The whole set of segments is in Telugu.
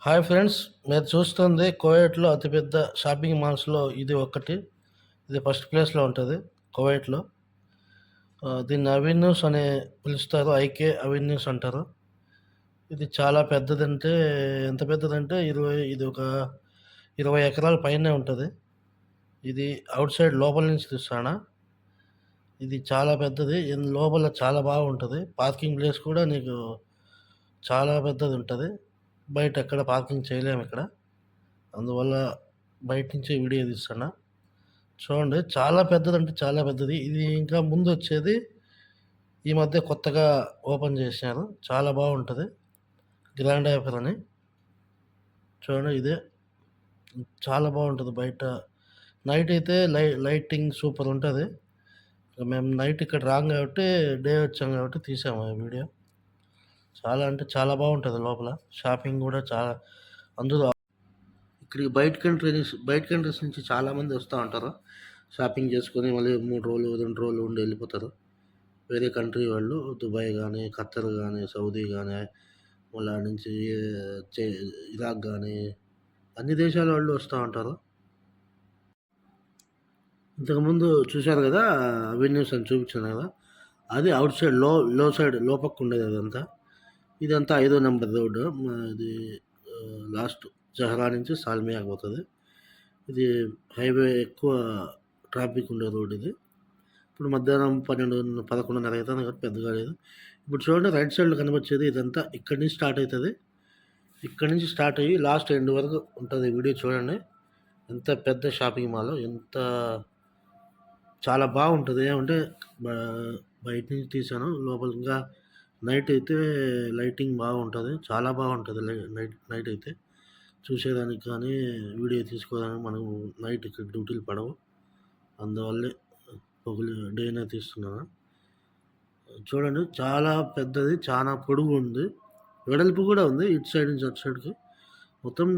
హాయ్ ఫ్రెండ్స్, మీరు చూస్తుంది కువైట్లో అతిపెద్ద షాపింగ్ మాల్స్లో ఇది ఒకటి. ఇది ఫస్ట్ ప్లేస్లో ఉంటుంది కువైట్లో. దీన్ని అవెన్యూస్ అని పిలుస్తారు. ఐకే అవెన్యూస్ అంటారు. ఇది చాలా పెద్దదంటే ఎంత పెద్దదంటే ఇది ఒక 20 ఎకరాల పైనే ఉంటుంది. ఇది అవుట్ సైడ్ లోపల నుంచి చూస్తానా. ఇది చాలా పెద్దది. లోపల చాలా బాగుంటుంది. పార్కింగ్ ప్లేస్ కూడా నీకు చాలా పెద్దది ఉంటుంది. బయట ఎక్కడ పార్కింగ్ చేయలేము ఇక్కడ. అందువల్ల బయట నుంచే వీడియో తీస్తున్నా. చూడండి, చాలా పెద్దదంటే చాలా పెద్దది. ఇది ఇంకా ముందు వచ్చేది ఈ మధ్య కొత్తగా ఓపెన్ చేశారు. చాలా బాగుంటుంది. గ్రాండ్ ఆఫర్ అని. చూడండి, ఇదే చాలా బాగుంటుంది. బయట నైట్ అయితే లైటింగ్ సూపర్ ఉంటుంది. మేము నైట్ ఇక్కడ రాం కాబట్టి డే వచ్చాం కాబట్టి తీసాము ఈ వీడియో. చాలా అంటే చాలా బాగుంటుంది లోపల. షాపింగ్ కూడా చాలా. అందులో ఇక్కడికి బయట కంట్రీస్ నుంచి చాలామంది వస్తూ ఉంటారు. షాపింగ్ చేసుకొని మళ్ళీ 3 రోజులు 2 రోజులు ఉండి వెళ్ళిపోతారు. వేరే కంట్రీ వాళ్ళు దుబాయ్ కానీ, ఖత్తర్ కానీ, సౌదీ కానీ, మళ్ళీ నుంచి ఇరాక్ కానీ అన్ని దేశాల వాళ్ళు వస్తూ ఉంటారు. ఇంతకుముందు చూశారు కదా, అవెన్యూస్ అని చూపించాను కదా, అది అవుట్ సైడ్ లో సైడ్ లోపక్క ఉండేది. ఇదంతా 5వ నెంబర్ రోడ్డు. ఇది లాస్ట్ జహరా నుంచి సాల్మియాకి పోతుంది. ఇది హైవే ఎక్కువ ట్రాఫిక్ ఉండే రోడ్ ఇది. ఇప్పుడు మధ్యాహ్నం 11:30 అవుతుంది కాబట్టి పెద్దగా లేదు. ఇప్పుడు చూడండి, రైట్ సైడ్లో కనిపించేది ఇదంతా ఇక్కడి నుంచి స్టార్ట్ అవుతుంది. ఇక్కడి నుంచి స్టార్ట్ అయ్యి లాస్ట్ ఎండ్ వరకు ఉంటుంది. వీడియో చూడండి, ఎంత పెద్ద షాపింగ్ మాల్, చాలా బాగుంటుంది. ఏమంటే బయట నుంచి తీసాను. లోపల ఇంకా నైట్ అయితే లైటింగ్ బాగుంటుంది. చాలా బాగుంటుంది నైట్ అయితే చూసేదానికి కానీ వీడియో తీసుకోవడానికి. మనకు నైట్ ఇక్కడ డ్యూటీలు పడవు, అందువల్లే డేనే తీస్తున్నాను. చూడండి, చాలా పెద్దది, చాలా పొడుగు ఉంది, వెడల్పు కూడా ఉంది. ఇటు సైడ్ నుంచి అటు సైడ్కి మొత్తం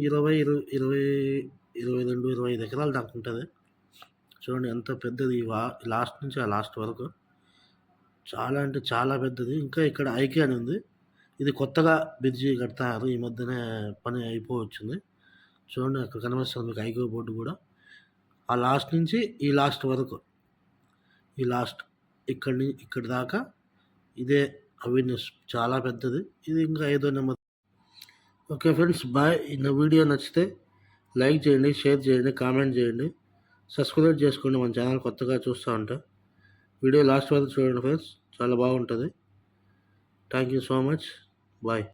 22-25 ఎకరాలు దాకా ఉంటుంది. చూడండి ఎంత పెద్దది. లాస్ట్ నుంచి ఆ లాస్ట్ వరకు చాలా అంటే చాలా పెద్దది. ఇంకా ఇక్కడ ఐకే అని ఉంది. ఇది కొత్తగా బ్రిడ్జి కడతారు. ఈ మధ్యనే పని అయిపోవచ్చింది. చూడండి, అక్కడ కనిపిస్తుంది మీకు ఐకే బోర్డు కూడా. ఆ లాస్ట్ నుంచి ఈ లాస్ట్ వరకు, ఈ లాస్ట్ ఇక్కడి దాకా ఇదే అవెన్యూస్. చాలా పెద్దది. ఇది ఇంకా 5వ నెంబర్. Okay friends, bye. నా వీడియో నచ్చితే లైక్ చేయండి, షేర్ చేయండి, కామెంట్ చేయండి, సబ్స్క్రైబ్ చేసుకోండి. మన ఛానల్ కొత్తగా చూస్తూ ఉంటే వీడియో లాస్ట్ వరకు చూడండి ఫ్రెండ్స్, చాలా బాగుంటుంది. Thank you so much. Bye.